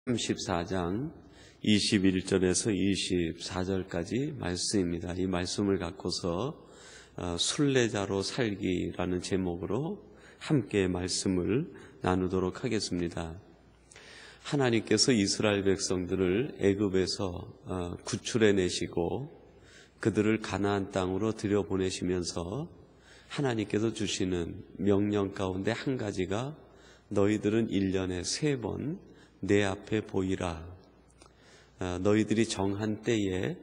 34장 21절에서 24절까지 말씀입니다. 이 말씀을 갖고서 순례자로 살기라는 제목으로 함께 말씀을 나누도록 하겠습니다. 하나님께서 이스라엘 백성들을 애굽에서 구출해내시고 그들을 가나안 땅으로 들여보내시면서 하나님께서 주시는 명령 가운데 한 가지가 너희들은 1년에 3번 내 앞에 보이라. 너희들이 정한 때에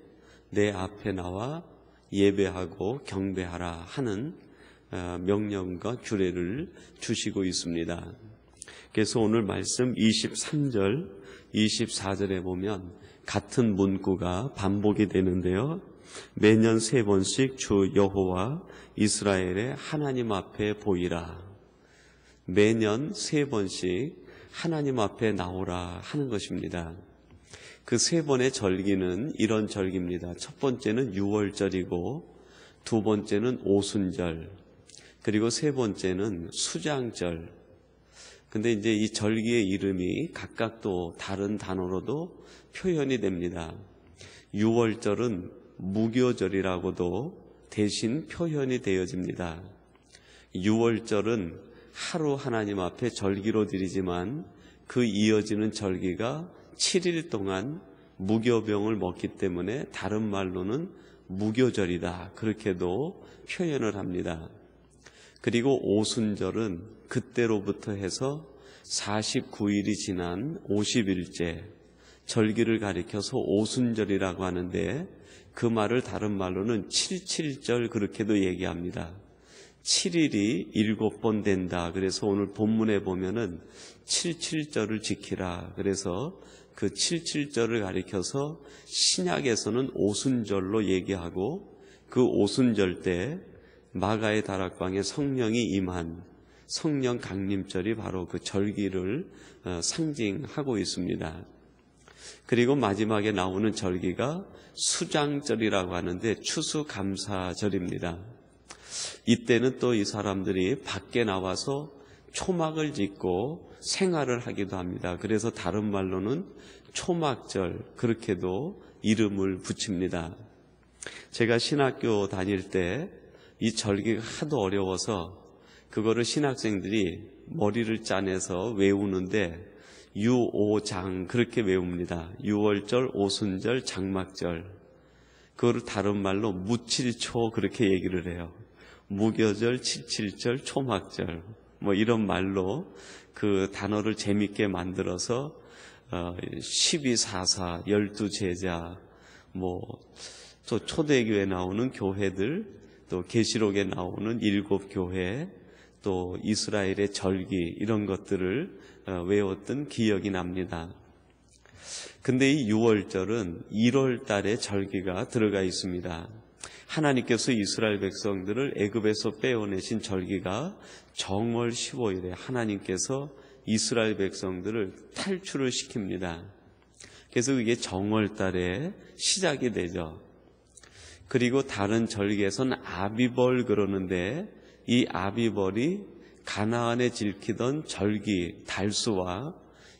내 앞에 나와 예배하고 경배하라 하는 명령과 규례를 주시고 있습니다. 그래서 오늘 말씀 23절, 24절에 보면 같은 문구가 반복이 되는데요. 매년 3번씩 주 여호와 이스라엘의 하나님 앞에 보이라. 매년 3번씩 하나님 앞에 나오라 하는 것입니다. 그 3번의 절기는 이런 절기입니다. 첫 번째는 유월절이고, 두 번째는 오순절, 그리고 세 번째는 수장절. 근데 이제 이 절기의 이름이 각각 또 다른 단어로도 표현이 됩니다. 유월절은 무교절이라고도 대신 표현이 되어집니다. 유월절은 하루 하나님 앞에 절기로 드리지만 그 이어지는 절기가 7일 동안 무교병을 먹기 때문에 다른 말로는 무교절이다, 그렇게도 표현을 합니다. 그리고 오순절은 그때로부터 해서 49일이 지난 50일째 절기를 가리켜서 오순절이라고 하는데, 그 말을 다른 말로는 77절 그렇게도 얘기합니다. 7일이 7번 된다. 그래서 오늘 본문에 보면은 77절을 지키라. 그래서 그 77절을 가리켜서 신약에서는 오순절로 얘기하고, 그 오순절 때 마가의 다락방에 성령이 임한 성령 강림절이 바로 그 절기를 상징하고 있습니다. 그리고 마지막에 나오는 절기가 수장절이라고 하는데 추수감사절입니다. 이때는 또 이 사람들이 밖에 나와서 초막을 짓고 생활을 하기도 합니다. 그래서 다른 말로는 초막절, 그렇게도 이름을 붙입니다. 제가 신학교 다닐 때 이 절기가 하도 어려워서 그거를 신학생들이 머리를 짜내서 외우는데 유오장 그렇게 외웁니다. 유월절, 오순절, 장막절. 그거를 다른 말로 무칠초 그렇게 얘기를 해요. 무교절, 칠칠절, 초막절, 뭐 이런 말로 그 단어를 재밌게 만들어서 1244, 12제자, 뭐 또 초대교회에 나오는 교회들, 또 계시록에 나오는 7교회, 또 이스라엘의 절기, 이런 것들을 외웠던 기억이 납니다. 근데 이 유월절은 1월 달에 절기가 들어가 있습니다. 하나님께서 이스라엘 백성들을 애굽에서 빼어내신 절기가 정월 15일에 하나님께서 이스라엘 백성들을 탈출을 시킵니다. 그래서 그게 정월 달에 시작이 되죠. 그리고 다른 절기에서는 아비벌 그러는데, 이 아비벌이 가나안에 지키던 절기 달수와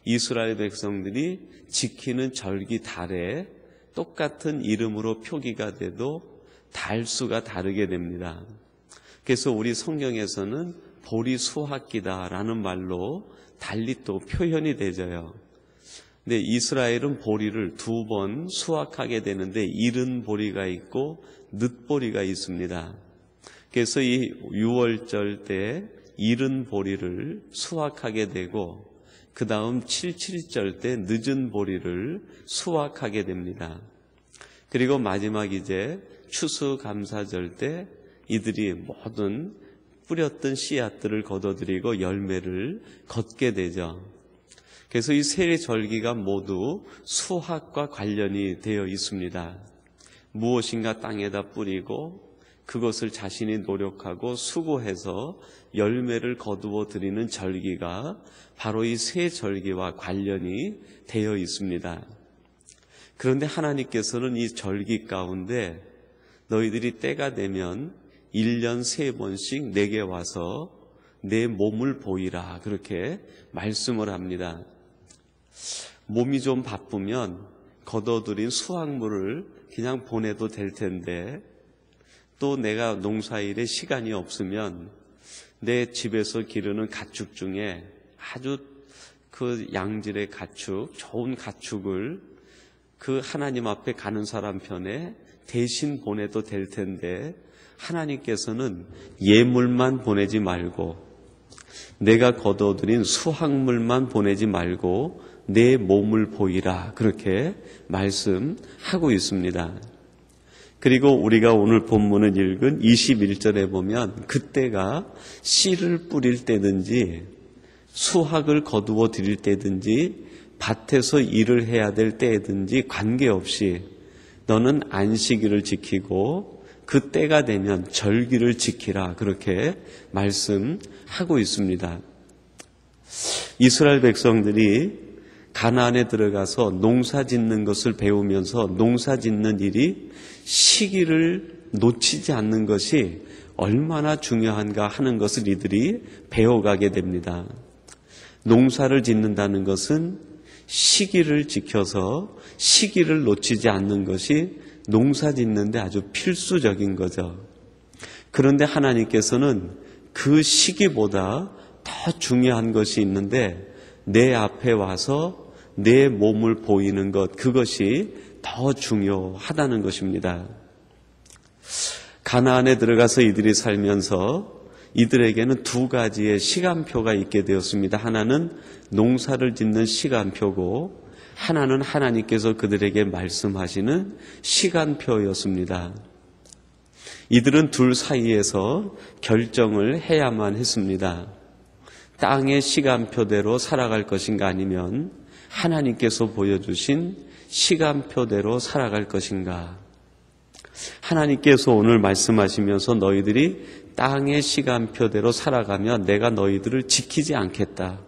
이스라엘 백성들이 지키는 절기 달에 똑같은 이름으로 표기가 돼도 달수가 다르게 됩니다. 그래서 우리 성경에서는 보리 수확기다라는 말로 달리 또 표현이 되져요. 근데 이스라엘은 보리를 2번 수확하게 되는데, 이른 보리가 있고 늦보리가 있습니다. 그래서 이 유월절 때 이른 보리를 수확하게 되고, 그 다음 77절 때 늦은 보리를 수확하게 됩니다. 그리고 마지막 이제 추수감사절 때 이들이 모든 뿌렸던 씨앗들을 거둬들이고 열매를 걷게 되죠. 그래서 이 세 절기가 모두 수확과 관련이 되어 있습니다. 무엇인가 땅에다 뿌리고 그것을 자신이 노력하고 수고해서 열매를 거두어 드리는 절기가 바로 이 세 절기와 관련이 되어 있습니다. 그런데 하나님께서는 이 절기 가운데 너희들이 때가 되면 1년 3번씩 내게 와서 내 몸을 보이라, 그렇게 말씀을 합니다. 몸이 좀 바쁘면 걷어들인 수확물을 그냥 보내도 될 텐데, 또 내가 농사일에 시간이 없으면 내 집에서 기르는 가축 중에 아주 그 양질의 가축, 좋은 가축을 그 하나님 앞에 가는 사람 편에 대신 보내도 될 텐데, 하나님께서는 예물만 보내지 말고 내가 거둬들인 수확물만 보내지 말고 내 몸을 보이라, 그렇게 말씀하고 있습니다. 그리고 우리가 오늘 본문을 읽은 21절에 보면 그때가 씨를 뿌릴 때든지 수확을 거두어 드릴 때든지 밭에서 일을 해야 될 때든지 관계없이 너는 안식일을 지키고 그 때가 되면 절기를 지키라, 그렇게 말씀하고 있습니다. 이스라엘 백성들이 가나안에 들어가서 농사 짓는 것을 배우면서 농사 짓는 일이 시기를 놓치지 않는 것이 얼마나 중요한가 하는 것을 이들이 배워가게 됩니다. 농사를 짓는다는 것은 시기를 지켜서 시기를 놓치지 않는 것이 농사 짓는데 아주 필수적인 거죠. 그런데 하나님께서는 그 시기보다 더 중요한 것이 있는데 내 앞에 와서 내 몸을 보이는 것, 그것이 더 중요하다는 것입니다. 가나안에 들어가서 이들이 살면서 이들에게는 두 가지의 시간표가 있게 되었습니다. 하나는 농사를 짓는 시간표고 하나는 하나님께서 그들에게 말씀하시는 시간표였습니다. 이들은 둘 사이에서 결정을 해야만 했습니다. 땅의 시간표대로 살아갈 것인가, 아니면 하나님께서 보여주신 시간표대로 살아갈 것인가. 하나님께서 오늘 말씀하시면서 너희들이 땅의 시간표대로 살아가면 내가 너희들을 지키지 않겠다.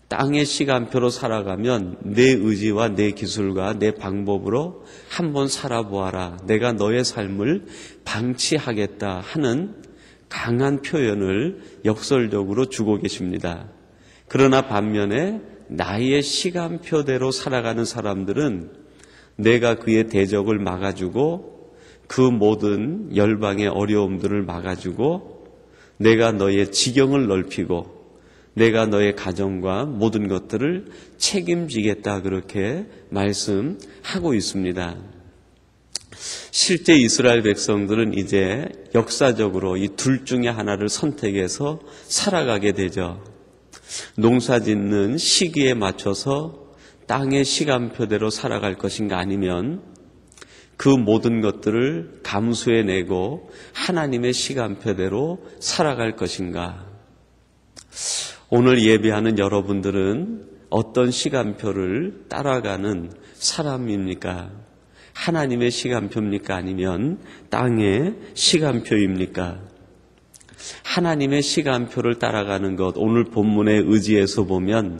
땅의 시간표로 살아가면 내 의지와 내 기술과 내 방법으로 한번 살아보아라. 내가 너의 삶을 방치하겠다 하는 강한 표현을 역설적으로 주고 계십니다. 그러나 반면에 나의 시간표대로 살아가는 사람들은 내가 그의 대적을 막아주고 그 모든 열방의 어려움들을 막아주고 내가 너의 지경을 넓히고 내가 너의 가정과 모든 것들을 책임지겠다, 그렇게 말씀하고 있습니다. 실제 이스라엘 백성들은 이제 역사적으로 이 둘 중에 하나를 선택해서 살아가게 되죠. 농사 짓는 시기에 맞춰서 땅의 시간표대로 살아갈 것인가, 아니면 그 모든 것들을 감수해내고 하나님의 시간표대로 살아갈 것인가. 오늘 예배하는 여러분들은 어떤 시간표를 따라가는 사람입니까? 하나님의 시간표입니까? 아니면 땅의 시간표입니까? 하나님의 시간표를 따라가는 것, 오늘 본문의 의지에서 보면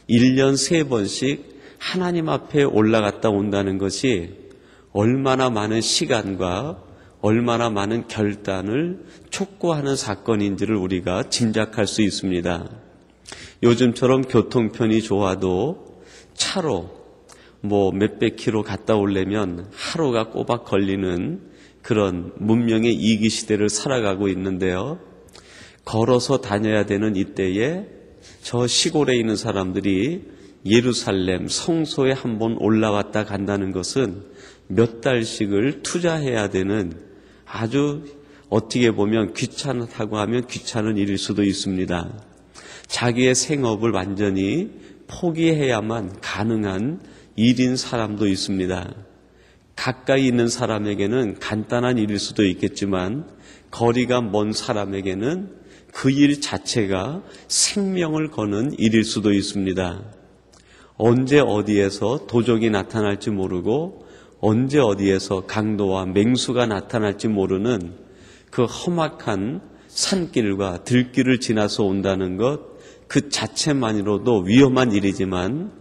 1년 3번씩 하나님 앞에 올라갔다 온다는 것이 얼마나 많은 시간과 얼마나 많은 결단을 촉구하는 사건인지를 우리가 짐작할 수 있습니다. 요즘처럼 교통편이 좋아도 차로 몇백 킬로 갔다 오려면 하루가 꼬박 걸리는 그런 문명의 이기 시대를 살아가고 있는데요. 걸어서 다녀야 되는 이때에 저 시골에 있는 사람들이 예루살렘 성소에 한번 올라왔다 간다는 것은 몇 달씩을 투자해야 되는 아주 어떻게 보면 귀찮다고 하면 귀찮은 일일 수도 있습니다. 자기의 생업을 완전히 포기해야만 가능한 일인 사람도 있습니다. 가까이 있는 사람에게는 간단한 일일 수도 있겠지만 거리가 먼 사람에게는 그 일 자체가 생명을 거는 일일 수도 있습니다. 언제 어디에서 도적이 나타날지 모르고 언제 어디에서 강도와 맹수가 나타날지 모르는 그 험악한 산길과 들길을 지나서 온다는 것, 그 자체만으로도 위험한 일이지만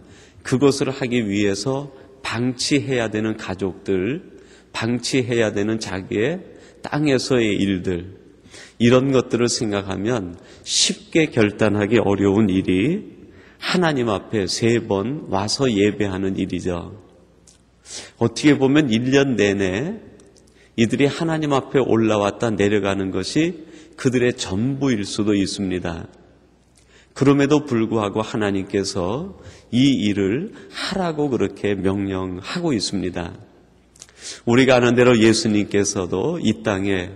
그것을 하기 위해서 방치해야 되는 가족들, 방치해야 되는 자기의 땅에서의 일들, 이런 것들을 생각하면 쉽게 결단하기 어려운 일이 하나님 앞에 3번 와서 예배하는 일이죠. 어떻게 보면 1년 내내 이들이 하나님 앞에 올라왔다 내려가는 것이 그들의 전부일 수도 있습니다. 그럼에도 불구하고 하나님께서 이 일을 하라고 그렇게 명령하고 있습니다. 우리가 아는 대로 예수님께서도 이 땅에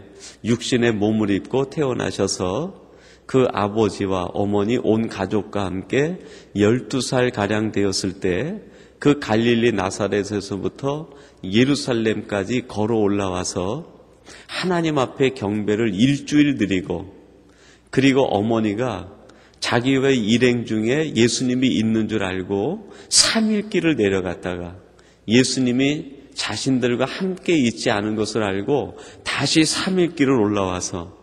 육신의 몸을 입고 태어나셔서 그 아버지와 어머니 온 가족과 함께 12살가량 되었을 때 그 갈릴리 나사렛에서부터 예루살렘까지 걸어 올라와서 하나님 앞에 경배를 일주일 드리고, 그리고 어머니가 자기의 일행 중에 예수님이 있는 줄 알고 3일 길을 내려갔다가 예수님이 자신들과 함께 있지 않은 것을 알고 다시 3일 길을 올라와서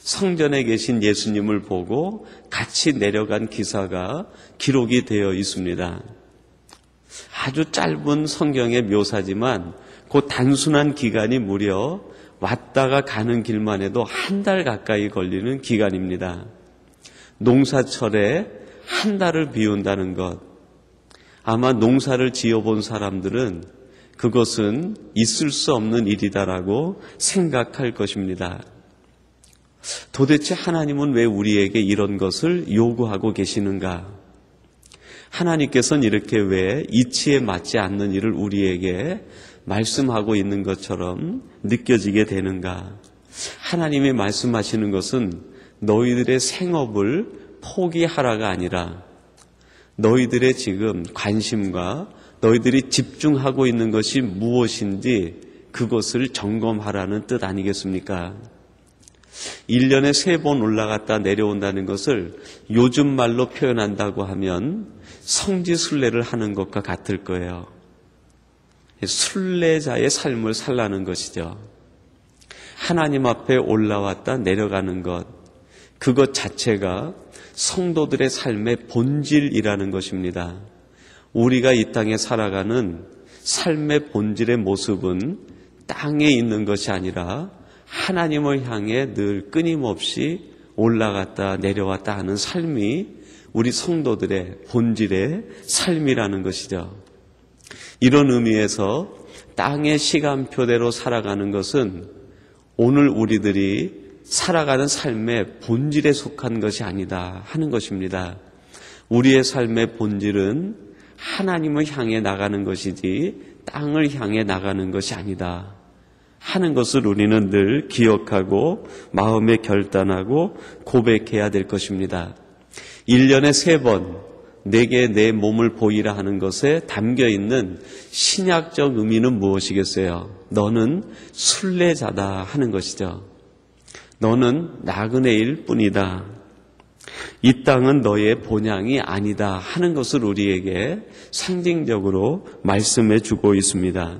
성전에 계신 예수님을 보고 같이 내려간 기사가 기록이 되어 있습니다. 아주 짧은 성경의 묘사지만 그 단순한 기간이 무려 왔다가 가는 길만 해도 1달 가까이 걸리는 기간입니다. 농사철에 1달을 비운다는 것, 아마 농사를 지어본 사람들은 그것은 있을 수 없는 일이다라고 생각할 것입니다. 도대체 하나님은 왜 우리에게 이런 것을 요구하고 계시는가? 하나님께서는 이렇게 왜 이치에 맞지 않는 일을 우리에게 말씀하고 있는 것처럼 느껴지게 되는가? 하나님이 말씀하시는 것은 너희들의 생업을 포기하라가 아니라 너희들의 지금 관심과 너희들이 집중하고 있는 것이 무엇인지 그것을 점검하라는 뜻 아니겠습니까? 1년에 3번 올라갔다 내려온다는 것을 요즘 말로 표현한다고 하면 성지순례를 하는 것과 같을 거예요. 순례자의 삶을 살라는 것이죠. 하나님 앞에 올라왔다 내려가는 것, 그것 자체가 성도들의 삶의 본질이라는 것입니다. 우리가 이 땅에 살아가는 삶의 본질의 모습은 땅에 있는 것이 아니라 하나님을 향해 늘 끊임없이 올라갔다 내려왔다 하는 삶이 우리 성도들의 본질의 삶이라는 것이죠. 이런 의미에서 땅의 시간표대로 살아가는 것은 오늘 우리들이 살아가는 삶의 본질에 속한 것이 아니다 하는 것입니다. 우리의 삶의 본질은 하나님을 향해 나가는 것이지 땅을 향해 나가는 것이 아니다 하는 것을 우리는 늘 기억하고 마음에 결단하고 고백해야 될 것입니다. 1년에 3번 내게 내 몸을 보이라 하는 것에 담겨있는 신약적 의미는 무엇이겠어요? 너는 순례자다 하는 것이죠. 너는 나그네일 뿐이다. 이 땅은 너의 본향이 아니다 하는 것을 우리에게 상징적으로 말씀해 주고 있습니다.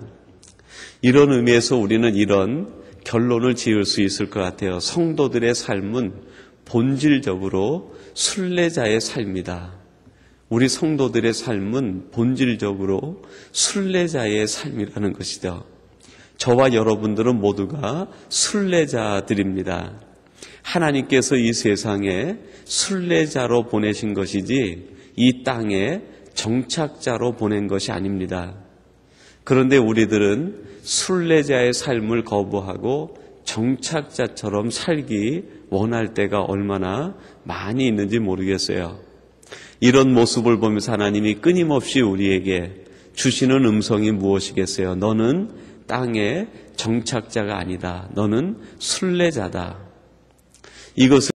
이런 의미에서 우리는 이런 결론을 지을 수 있을 것 같아요. 성도들의 삶은 본질적으로 순례자의 삶이다. 우리 성도들의 삶은 본질적으로 순례자의 삶이라는 것이죠. 저와 여러분들은 모두가 순례자들입니다. 하나님께서 이 세상에 순례자로 보내신 것이지 이 땅에 정착자로 보낸 것이 아닙니다. 그런데 우리들은 순례자의 삶을 거부하고 정착자처럼 살기 원할 때가 얼마나 많이 있는지 모르겠어요. 이런 모습을 보면서 하나님이 끊임없이 우리에게 주시는 음성이 무엇이겠어요? 너는 땅의 정착자가 아니다. 너는 순례자다. 이것을